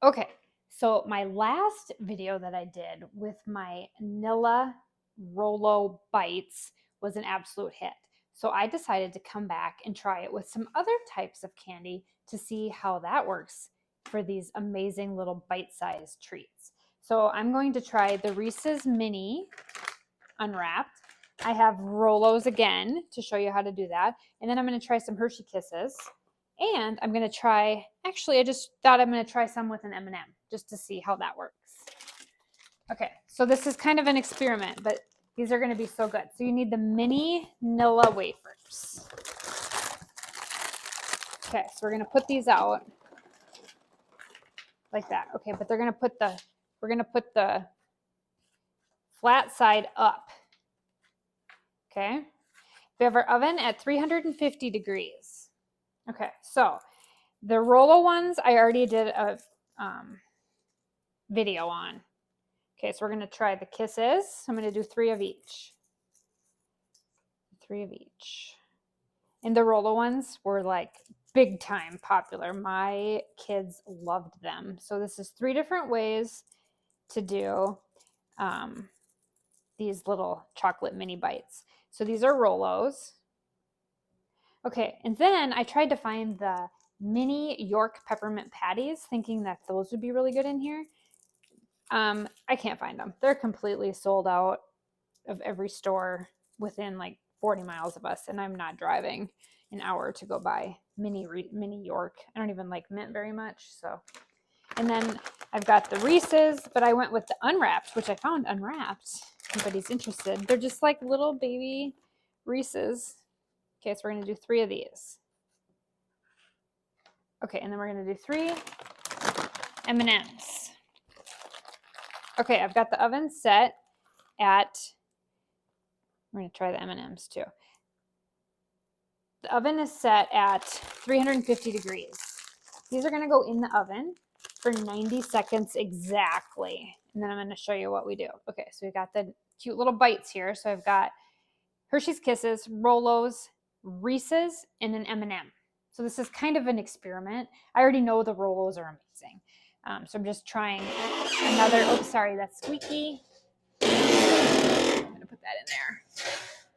Okay, so my last video that I did with my Nilla Rolo bites was an absolute hit. So I decided to come back and try it with some other types of candy to see how that works for these amazing little bite-sized treats. So I'm going to try the Reese's Mini Unwrapped. I have Rolos again to show you how to do that. And then I'm going to try some Hershey Kisses. And I'm going to try, actually, I just thought I'm going to try some with an M&M just to see how that works. Okay, so this is kind of an experiment, but these are going to be so good. So you need the mini Nilla wafers. Okay, so we're going to put these out like that. Okay, but we're going to put the flat side up. Okay, we have our oven at 350 degrees. Okay, so the Rolo ones I already did a video on. Okay, so we're going to try the Kisses. I'm going to do 3 of each. 3 of each. And the Rolo ones were like big time popular. My kids loved them. So this is 3 different ways to do these little chocolate mini bites. So these are Rolos. Okay, and then I tried to find the mini York Peppermint Patties, thinking that those would be really good in here. I can't find them. They're completely sold out of every store within like 40 miles of us, and I'm not driving an hour to go buy mini York. I don't even like mint very much. So, and then I've got the Reese's, but I went with the Unwrapped, which I found Unwrapped. If anybody's interested, they're just like little baby Reese's. Okay, so we're gonna do 3 of these. Okay, and then we're gonna do 3 M&Ms. Okay, I've got the oven set at, we're going to try the M&Ms too. The oven is set at 350 degrees. These are going to go in the oven for 90 seconds exactly. And then I'm going to show you what we do. Okay, so we got the cute little bites here. So I've got Hershey's Kisses, Rolos, Reese's, and an M&M. So this is kind of an experiment. I already know the Rolos are amazing. So I'm just trying another, oh, sorry, that's squeaky. I'm going to put that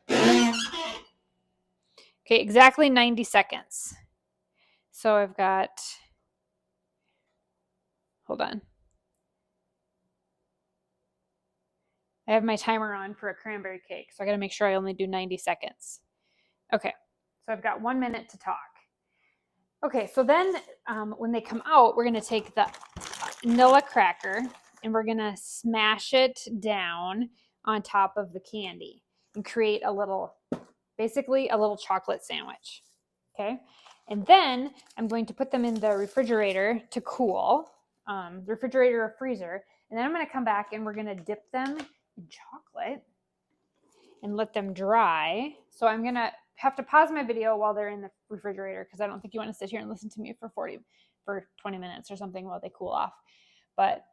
in there. Okay, exactly 90 seconds. So I've got, hold on. I have my timer on for a cranberry cake, so I got to make sure I only do 90 seconds. Okay, so I've got 1 minute to talk. Okay, so then when they come out, we're going to take the Nilla cracker and we're going to smash it down on top of the candy and create a little, basically a little chocolate sandwich. Okay, and then I'm going to put them in the refrigerator to cool, refrigerator or freezer, and then I'm going to come back and we're going to dip them in chocolate and let them dry. So I'm going to have to pause my video while they're in the refrigerator because I don't think you want to sit here and listen to me for 20 minutes or something while they cool off. But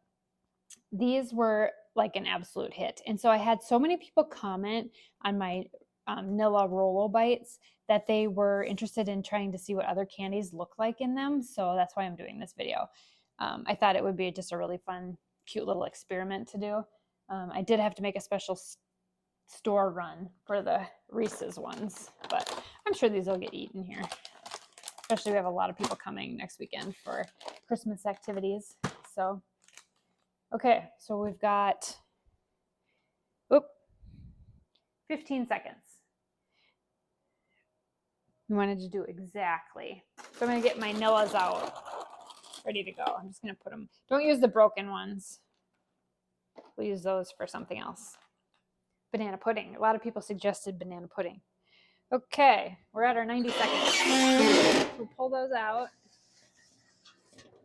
these were like an absolute hit. And so I had so many people comment on my Nilla Rolo bites that they were interested in trying to see what other candies look like in them. So that's why I'm doing this video. I thought it would be just a really fun, cute little experiment to do. I did have to make a special store run for the Reese's ones, but I'm sure these will get eaten here. Especially we have a lot of people coming next weekend for Christmas activities. So, okay, so we've got 15 seconds. We wanted to do exactly. So I'm going to get my Nillas out, ready to go. I'm just going to put them, don't use the broken ones. We'll use those for something else. Banana pudding. A lot of people suggested banana pudding. Okay, we're at our 90 seconds. We'll pull those out.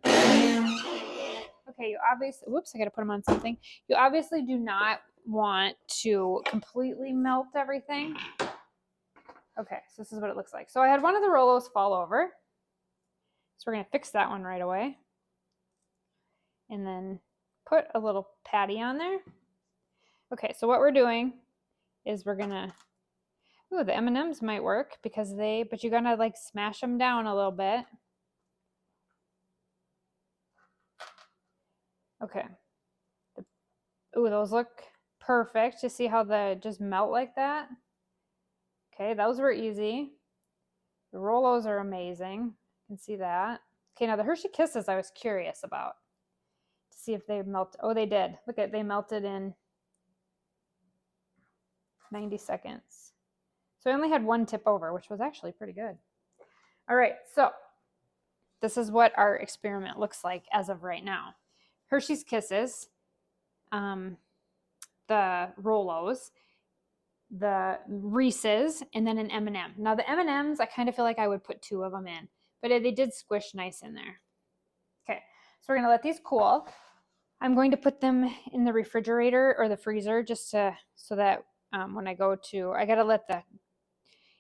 Okay, you obviously, whoops, I got to put them on something. You obviously do not want to completely melt everything. Okay, so this is what it looks like. So I had one of the Rolos fall over. So we're going to fix that one right away. And then put a little patty on there. Okay, so what we're doing is we're going to, ooh, the M&Ms might work because but you're going to like smash them down a little bit. Okay. Ooh, those look perfect. To see how they just melt like that. Okay, those were easy. The Rolos are amazing. You can see that. Okay, now the Hershey Kisses I was curious about to see if they melt. Oh, they did. Look at, they melted in 90 seconds. So I only had one tip over, which was actually pretty good. All right, so this is what our experiment looks like as of right now. Hershey's Kisses, the Rolos, the Reese's, and then an M&M. Now the M&Ms, I kind of feel like I would put 2 of them in, but they did squish nice in there. Okay, so we're gonna let these cool. I'm going to put them in the refrigerator or the freezer just to, so that when I go to, I gotta let the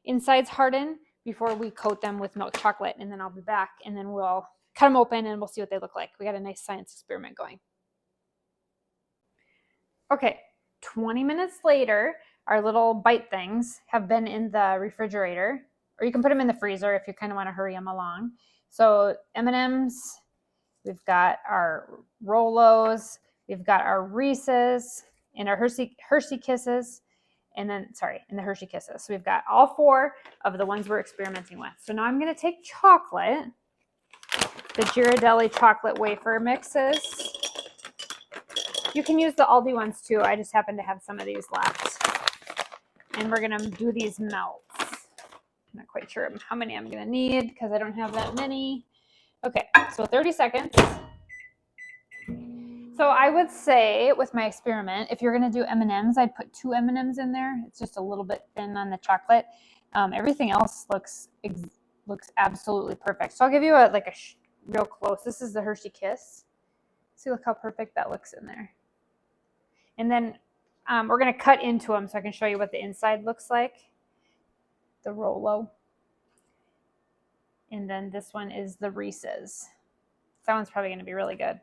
insides harden before we coat them with milk chocolate, and then I'll be back and then we'll cut them open and we'll see what they look like. We got a nice science experiment going. Okay, 20 minutes later, our little bite things have been in the refrigerator, or you can put them in the freezer if you kind of want to hurry them along. So M&Ms, we've got our Rolos, we've got our Reese's, and our Hershey Kisses, and then, sorry, and the Hershey Kisses. So we've got all 4 of the ones we're experimenting with. So now I'm going to take chocolate, the Ghirardelli chocolate wafer mixes. You can use the Aldi ones too. I just happen to have some of these left. And we're going to do these melts. I'm not quite sure how many I'm going to need because I don't have that many. Okay, so 30 seconds. So I would say with my experiment, if you're going to do M&Ms, I'd put 2 M&Ms in there. It's just a little bit thin on the chocolate. Everything else looks absolutely perfect. So I'll give you a real close. This is the Hershey Kiss. See, look how perfect that looks in there. And then we're going to cut into them so I can show you what the inside looks like. The Rolo. And then this one is the Reese's. That one's probably going to be really good.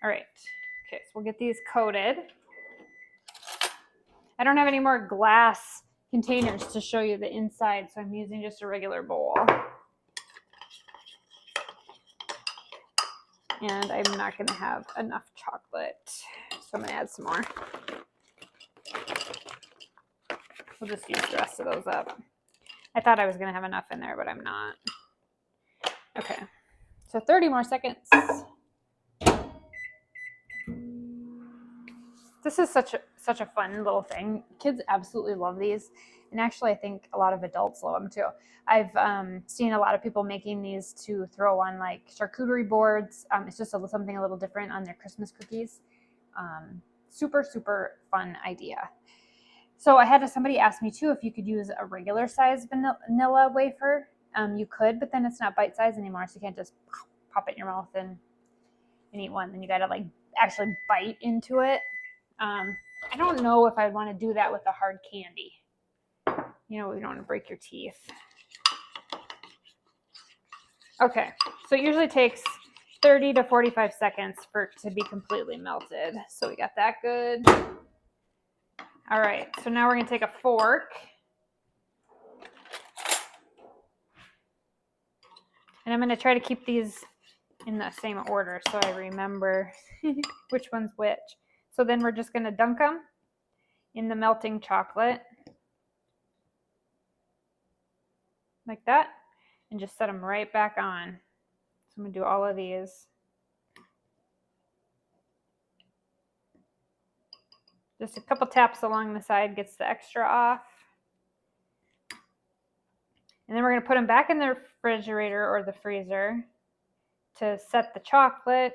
All right. Okay, so we'll get these coated. I don't have any more glass containers to show you the inside, so I'm using just a regular bowl. And I'm not going to have enough chocolate, so I'm going to add some more. We'll just use the rest of those up. I thought I was going to have enough in there, but I'm not. Okay, so 30 more seconds. This is such a fun little thing. Kids absolutely love these. And actually, I think a lot of adults love them too. I've seen a lot of people making these to throw on like charcuterie boards. It's just something a little different on their Christmas cookies. Super, super fun idea. So I had somebody ask me too if you could use a regular size vanilla wafer. You could, but then it's not bite size anymore. So you can't just pop it in your mouth and eat one. Then you got to like actually bite into it. I don't know if I'd want to do that with a hard candy. You know, we don't want to break your teeth. Okay, so it usually takes 30 to 45 seconds for it to be completely melted. So we got that good. All right, so now we're going to take a fork. And I'm going to try to keep these in the same order so I remember which one's which. So then we're just going to dunk them in the melting chocolate like that and just set them right back on. So I'm going to do all of these. Just a couple taps along the side gets the extra off. And then we're going to put them back in the refrigerator or the freezer to set the chocolate.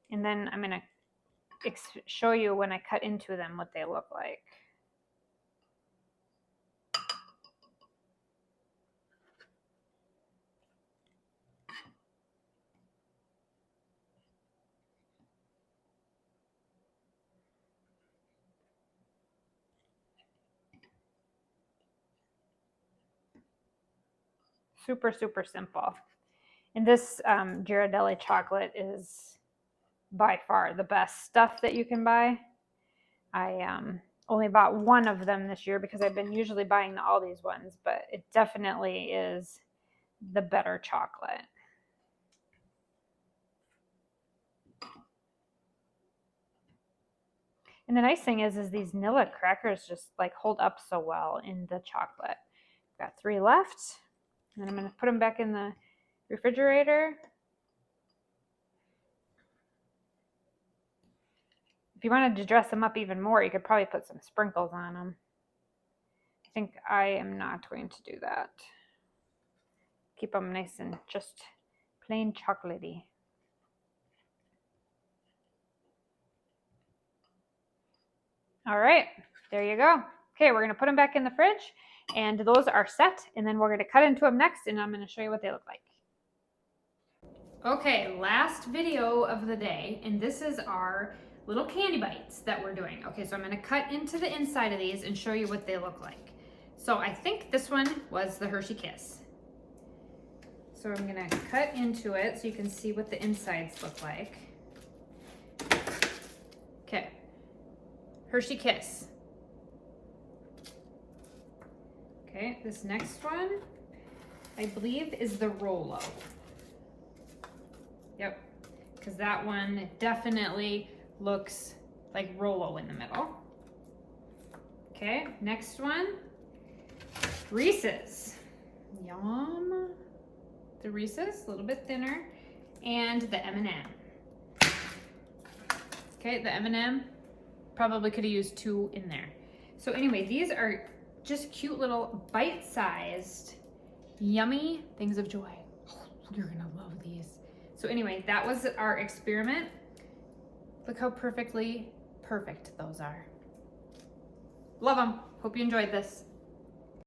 And then I'm going to show you when I cut into them what they look like. Super, super simple. And this Ghirardelli chocolate is by far the best stuff that you can buy. I only bought one of them this year because I've been usually buying all these ones, but it definitely is the better chocolate. And the nice thing is these Nilla crackers just like hold up so well in the chocolate. Got 3 left. And then I'm going to put them back in the refrigerator. If you wanted to dress them up even more, you could probably put some sprinkles on them. I think I am not going to do that. Keep them nice and just plain chocolatey. All right, there you go. Okay, we're going to put them back in the fridge, and those are set, and then we're going to cut into them next, and I'm going to show you what they look like. Okay, last video of the day, and this is our little candy bites that we're doing. Okay, so I'm going to cut into the inside of these and show you what they look like. So I think this one was the Hershey Kiss. So I'm going to cut into it so you can see what the insides look like. Okay, Hershey Kiss. Okay, this next one, I believe, is the Rolo. Yep, because that one definitely looks like Rolo in the middle. Okay, next one, Reese's. Yum. The Reese's, a little bit thinner, and the M&M. Okay, the M&M, probably could have used 2 in there. So anyway, these are just cute little bite-sized, yummy things of joy. Oh, you're gonna love these. So anyway, that was our experiment. Look how perfectly perfect those are. Love them. Hope you enjoyed this.